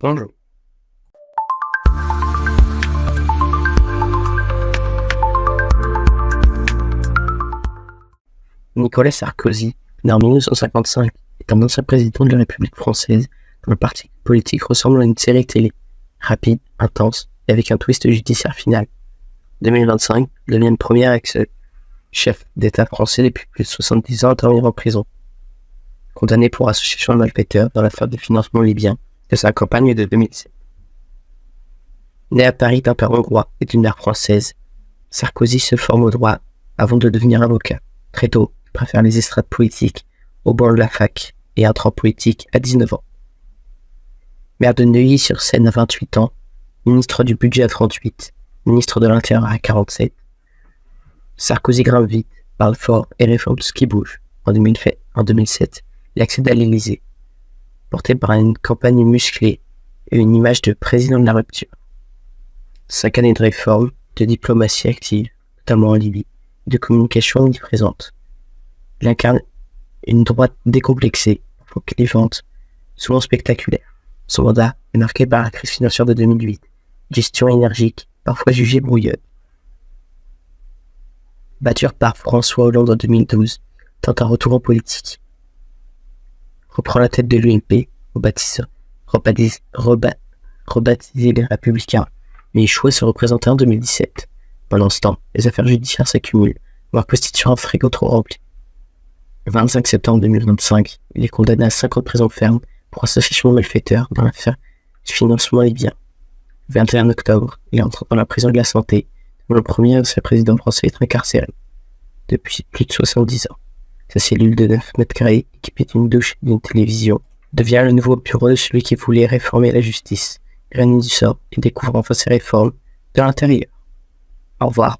Bonjour. Nicolas Sarkozy, né en 1955, est un ancien président de la République française dont le parti politique ressemble à une série télé, rapide, intense et avec un twist judiciaire final. 2025 devient le premier ex-chef d'État français depuis plus de 70 ans à dormir en prison. Condamné pour association de malfaiteurs dans l'affaire de financement libyen de sa campagne de 2007. Né à Paris d'un père hongrois et d'une mère française, Sarkozy se forme au droit avant de devenir avocat. Très tôt, il préfère les estrades politiques au banc de la fac et entre en politique à 19 ans. Maire de Neuilly-sur-Seine à 28 ans, ministre du budget à 38, ministre de l'Intérieur à 47, Sarkozy grimpe vite, parle fort et réforme tout ce qui bouge. En 2007, il accède à l'Élysée, porté par une campagne musclée et une image de président de la rupture. 5 années de réforme, de diplomatie active, notamment en Libye, de communication omniprésente. Il incarne une droite décomplexée, parfois clivante, souvent spectaculaire. Son mandat est marqué par la crise financière de 2008, gestion énergique, parfois jugée brouilleuse. Battu par François Hollande en 2012, tente un retour en politique. Reprend la tête de l'UMP, rebaptisé les Républicains, mais échoue à se représenter en 2017. Pendant ce temps, les affaires judiciaires s'accumulent, voire constituant un frigo trop rempli. Le 25 septembre 2025, il est condamné à 5 ans de prison ferme pour association de malfaiteurs dans l'affaire du financement libyen. Le 21 octobre, il entre dans la prison de la Santé, dont le premier ancien président français est incarcéré depuis plus de 70 ans. Sa cellule de 9 mètres carrés, équipée d'une douche et d'une télévision, devient le nouveau bureau de celui qui voulait réformer la justice. Granit du sort et découvre enfin ses réformes de l'intérieur. Au revoir.